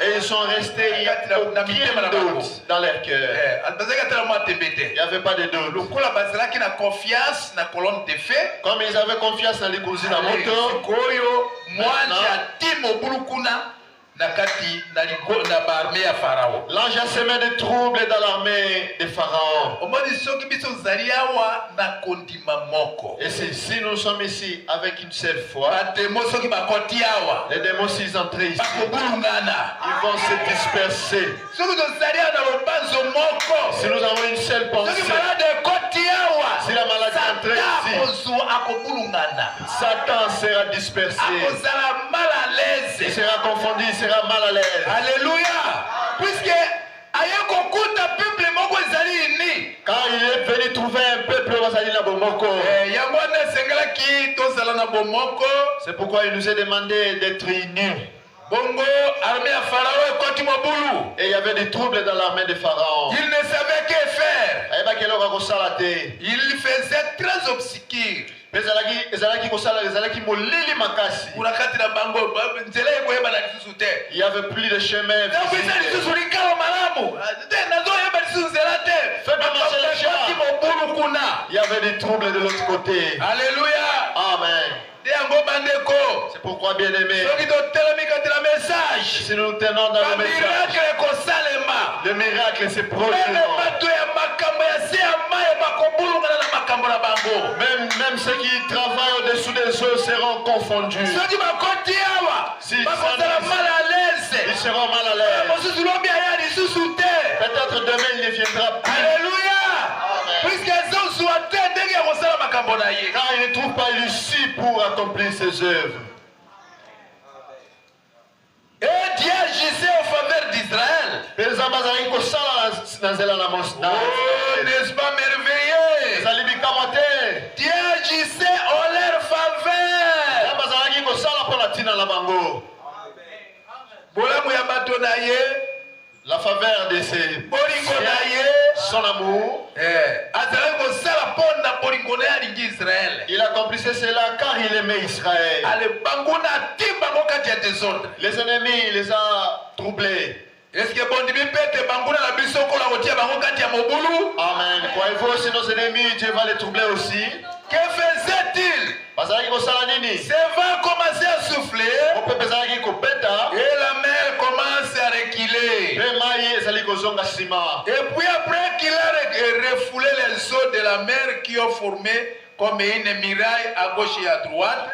Et ils sont restés, il n'y a aucun doute dans leur cœur. Il n'y avait pas de doute. Comme ils avaient confiance dans les cousins à moto, l'ange a semé des troubles dans l'armée de Pharaon. Et si nous sommes ici avec une seule foi, les démons s'ils entrent ici, ils vont se disperser. Si nous avons une seule pensée, si la maladie entre ici, Satan sera dispersé. Il sera confondu, il sera mal à l'aise. Alléluia. Puisque quand il est venu trouver un peuple, c'est pourquoi il nous a demandé d'être unis. Et il y avait des troubles dans l'armée de Pharaon. Il ne savait que faire. Il faisait très obscur. Il n'y avait plus de chemin. Il y avait des troubles de l'autre côté. Alléluia. Amen. C'est pourquoi, bien aimé, si nous nous tenons dans le message, le miracle c'est prochainement. Même ceux qui travaillent au-dessous des eaux seront confondus. Ils seront mal à l'aise. Peut-être demain il ne viendra plus. Alléluia. Car il ne trouve pas l'issue pour accomplir ses œuvres. Et Dieu agissait en faveur d'Israël. Oh, n'est-ce pas merveilleux? Dieu agissait en leur faveur. La faveur de ses son amour. Il accomplissait cela car il aimait Israël. Les ennemis les a troublés. Amen. Croyez-vous aussi nos ennemis, Dieu va les troubler aussi? Que faisait-il? Ces vents commençaient à souffler et la mer commence à reculer. Et puis après qu'il a refoulé les eaux de la mer qui ont formé comme une muraille à gauche et à droite,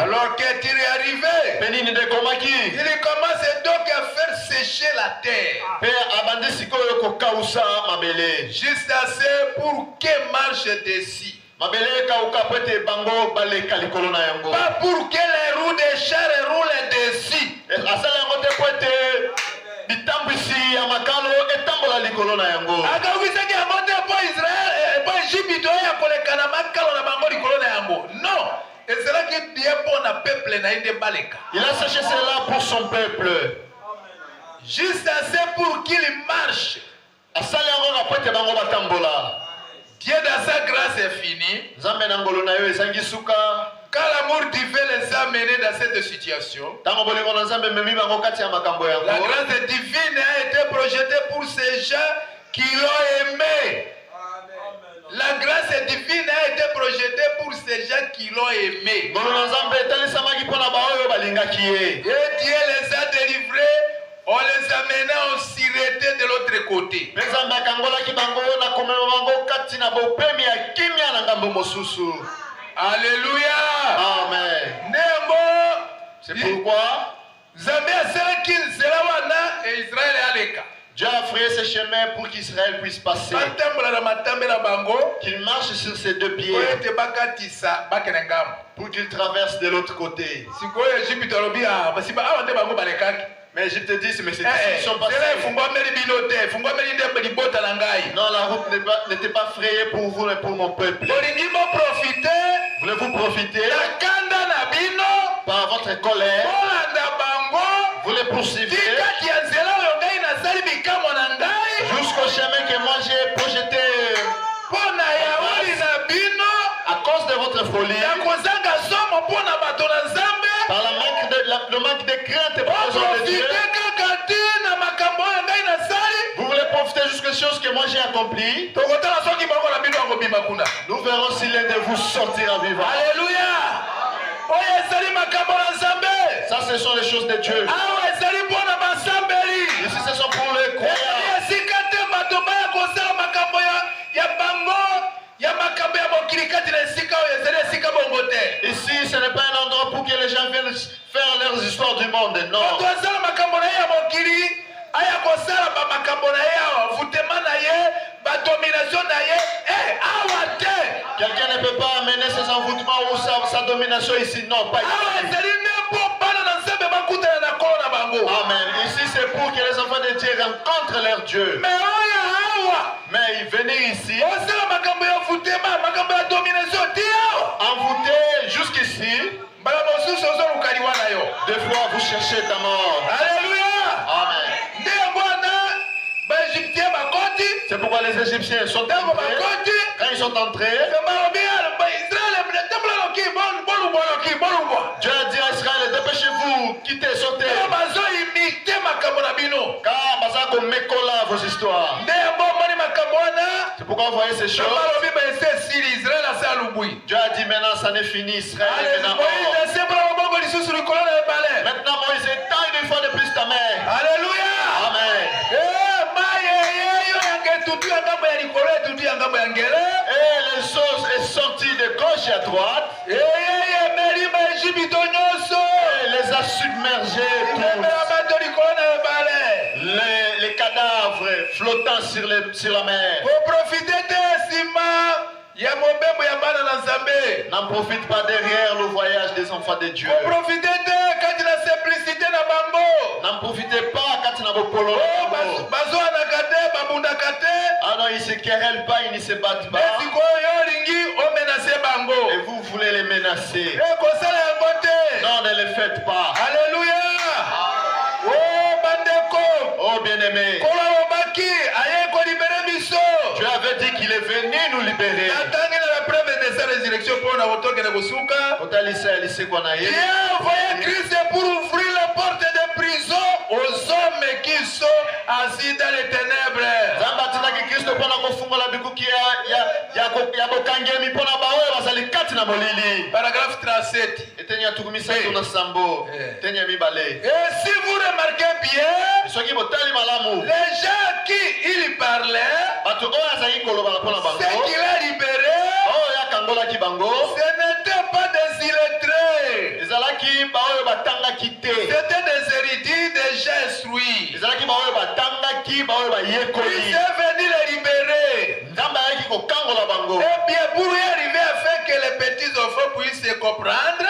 alors qu'est-il est arrivé? Il commence donc à faire sécher la terre. Juste assez pour qu'elle marche dessus. Pas pour que les roues des chars roulent dessus. Non. Il a cherché cela pour son peuple. Juste assez pour qu'il marche Dieu dans sa grâce est fini. Quand l'amour divin les a menés dans cette situation, la grâce divine a été projetée pour ces gens qui l'ont aimé. La grâce divine a été projetée pour ces gens qui l'ont aimé. Et Dieu les a délivrés en les amenant en sûreté de l'autre côté. Alléluia. Amen. C'est pourquoi Dieu a frayé ce chemin pour qu'Israël puisse passer. Qu'il marche sur ses deux pieds pour qu'il traverse de l'autre côté. Mais Égypte dit, mais c'est ils sont passés. Non, la route n'était pas frayée pour vous, mais pour mon peuple. Voulez-vous profiter par votre colère? Vous les poursuivez jusqu'au chemin que moi j'ai projeté à cause de votre folie, par le manque de crainte pour les hommes de Dieu. Vous voulez profiter jusqu'aux choses que moi j'ai accomplies. Nous verrons si l'un de vous sortira vivant. Alléluia. Ça, ce sont les choses de Dieu. Ici, ce sont pour les croyants. Ici, ce n'est pas un endroit pour que les gens viennent faire leurs histoires du monde. Non. Quelqu'un ne peut pas amener ses envoûtements ou sa domination ici. Non, pas ici. Amen. Ici, c'est pour que les enfants de Dieu rencontrent leur Dieu. Mais venir ici, envoûter jusqu'ici, des fois vous cherchez ta mort. Alléluia. Amen. C'est pourquoi les Égyptiens sont entrés. Quand ils sont entrés, Dieu a dit à Israël, dépêchez-vous, quittez, sautez. Car Bazako mécola vos histoires. C'est pourquoi vous voyez ces choses. Dieu a dit maintenant ça n'est fini, Israël. Maintenant Moïse étend une fois de plus ta main. Alléluia. Amen. Et les choses est sorties de gauche à droite. Et les a submergés tous. Les cadavres flottant sur la mer. N'en profite pas derrière le voyage des enfants de Dieu. N'en profitez pas quand il n'a pas polo. Ah non, ils ne se querellent pas, ils ne se battent pas. Et vous voulez les menacer. Non, ne les faites pas. Alléluia. Oh bien-aimé, Dieu avait dit qu'il est venu nous libérer. Dieu envoyait Christ pour ouvrir les portes de prison aux hommes qui sont assis dans les ténèbres. Paragraphe 37. Et si vous remarquez bien, les gens qui il parlait, ceux qu'il a libérés, ce n'était pas des illettrés. C'était des érudits, des gens instruits. Il est venu les libérer. Et bien pour y arriver afin que les petits enfants puissent se comprendre,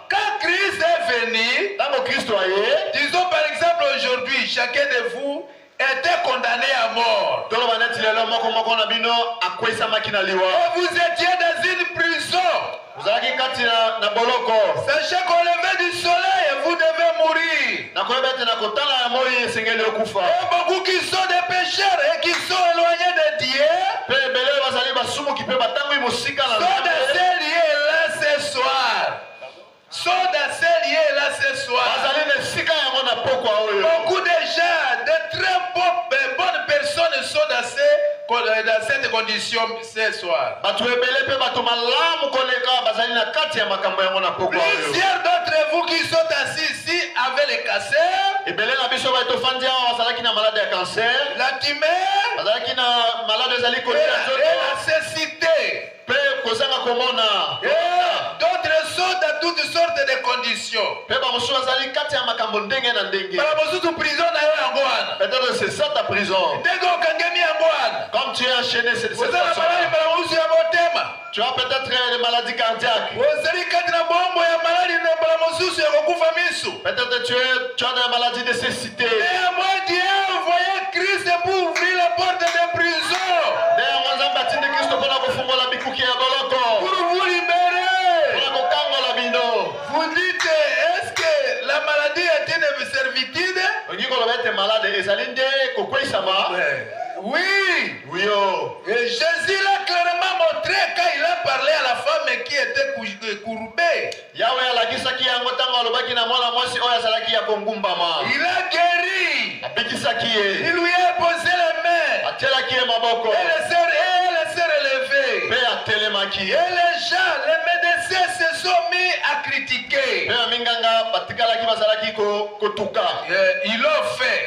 quand Christ est venu, disons par exemple aujourd'hui, chacun de vous était condamné à mort. Et vous étiez dans une prison. Sachez qu'au lever du soleil, vous devez mourir. Et beaucoup qui sont des pécheurs et qui sont éloignés de Dieu sont d'assez liés là ce soir. Sont d'assez liés là ce soir. Beaucoup de gens, de très bonnes personnes sont dans cette condition ce soir. Plusieurs d'entre vous qui sont assis ici avec les cancers, la tumeur et la cécité. D'autres sont dans toutes sortes de conditions. Peut-être c'est ça ta prison. Comme tu es enchaîné cette situation, tu as peut-être des maladies cardiaques. Peut-être tu as des maladies de cécité. Néanmoins, Dieu a envoyé Christ pour ouvrir la porte des prisons. Pour vous libérer. Vous dites, est-ce que la maladie est une servitude? Oui. Et Jésus l'a clairement montré quand il a parlé à la femme qui était courbée. Il a guéri. Il lui a posé les mains. Et elle s'est relevée. Et les gens, les médecins se sont mis à critiquer. Ils l'ont fait.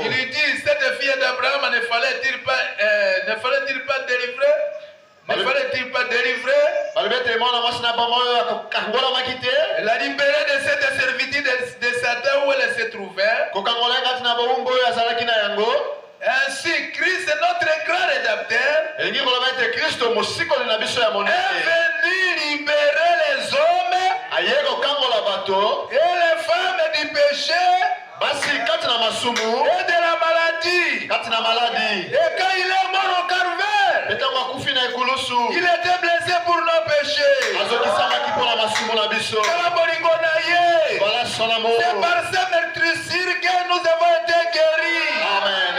Il dit, cette fille d'Abraham, ne fallait-il pas délivrer? Ne fallait-il pas délivrer? La libérer de cette servitude de Satan où elle se trouvait. Ainsi, Christ est notre grand rédempteur. Est venu libérer les hommes et les femmes du péché et de la maladie. Et quand il est mort au Calvaire, il était blessé pour nos péchés. C'est par sa meurtrissure que nous avons été guéris. Amen.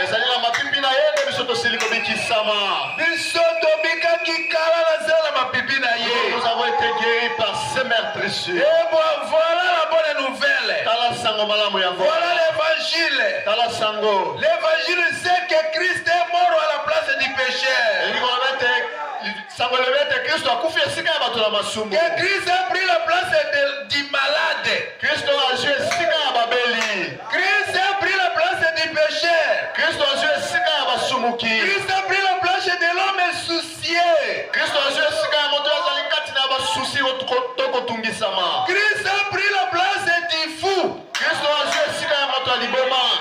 Nous avons été guéris par ces meurtrissures. Et voilà la bonne nouvelle. Voilà l'évangile. L'évangile, c'est que Christ est mort à la place du péché. Que Christ a pris la place du malade. Christ a pris la place du péché. Christ a pris la place de l'homme insoucié. Christ a pris la place du fou.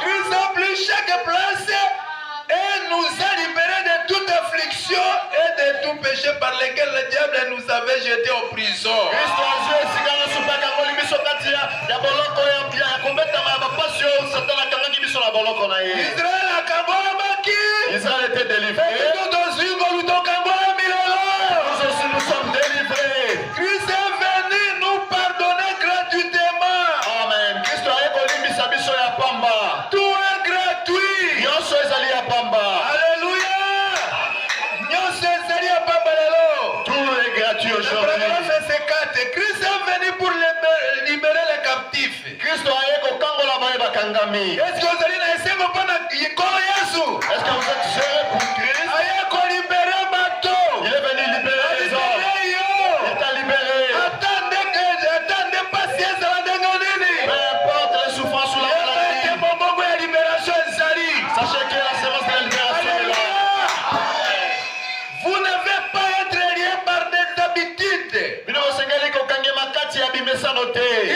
Christ a pris chaque place et nous a libérés de toute affliction et de tout péché par lequel le diable nous avait jetés en prison. Israël était délivré. Nous sommes délivrés. Christ est venu nous pardonner gratuitement. Amen. Tout est gratuit. Alléluia. Tout est gratuit aujourd'hui. Christ est venu pour libérer les captifs. Christ est Est-ce que vous allez essayer de prendre Yesu? Est-ce que vous êtes gérés pour Christ? Il est venu libérer les hommes. Il t'a libéré. Peu importe les souffrances ou la maladie. Sachez que la séance de la libération est là. Vous n'avez pas à être lié par des habitudes.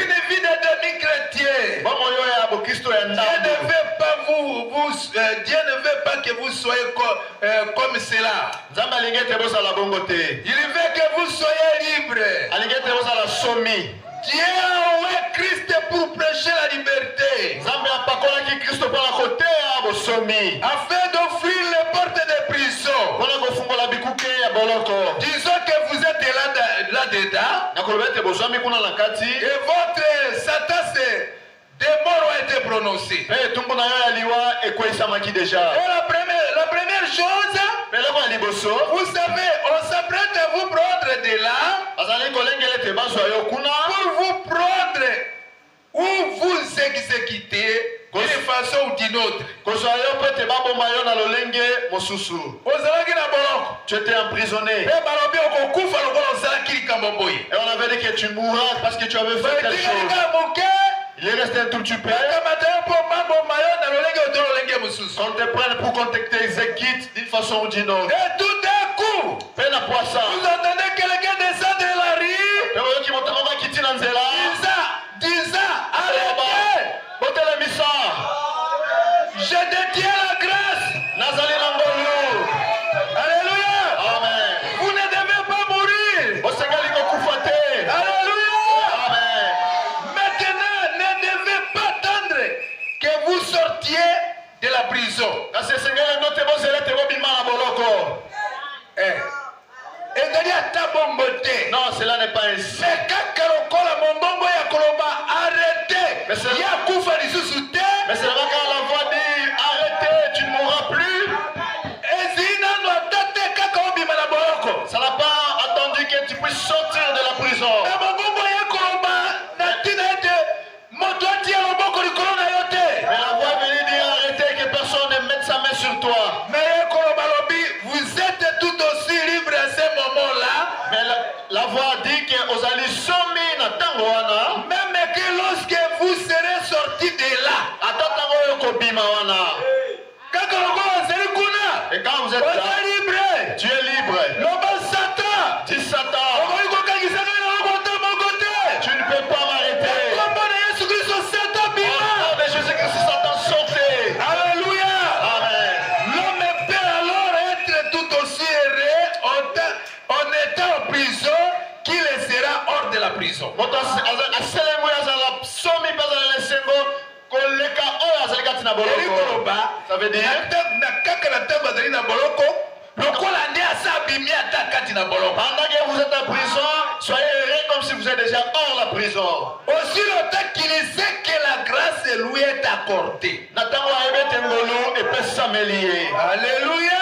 Une vie de demi-chrétien. Dieu ne veut pas que vous soyez comme cela. Il veut que vous soyez libres. Dieu a envoyé Christ pour prêcher la liberté. Afin d'offrir les portes des prisons. Disons que vous êtes là-dedans. Et votre Satan des morts ont été prononcés. Et la première chose, vous savez, on s'apprête à vous prendre de là pour vous prendre ou vous exécuter d'une façon ou d'une autre. Tu étais emprisonné. Et on avait dit que tu mourras parce que tu avais fait quelque chose. Il est resté un tout petit peu. On te prenne pour qu'on t'exécute d'une façon ou d'une autre. Et tout d'un coup, vous entendez quelqu'un descendre de la rue, disant, arrêtez, je détiens la grâce. Alléluia. Amen. Vous ne devez pas mourir. Alléluia. Amen. Maintenant, ne devez pas attendre que vous sortiez de la prison. Non, cela n'est pas ainsi. Mais c'est là quand la voix dit arrêtez, tu ne mourras plus. Ça n'a pas attendu que tu puisses sortir de la prison. Mais la voix venait dire arrêtez, que personne ne mette sa main sur toi. Vous êtes tout aussi libre à ce moment-là. Mais la voix dit que vous allez sommer na tangoana. Même que lorsque vous serez sorti de là. Et quand vous êtes là, tu es libre. Dis Satan, tu ne peux pas m'arrêter. Oh, mais Jésus-Christ, Satan sortez. Alléluia. Amen. L'homme peut alors être tout aussi heureux en étant en prison qu'il sera hors de la prison. Ça veut dire pendant que vous êtes en prison, soyez heureux comme si vous êtes déjà hors la prison. Aussi longtemps qu'il sait que la grâce lui est accordée. Alléluia. Alléluia.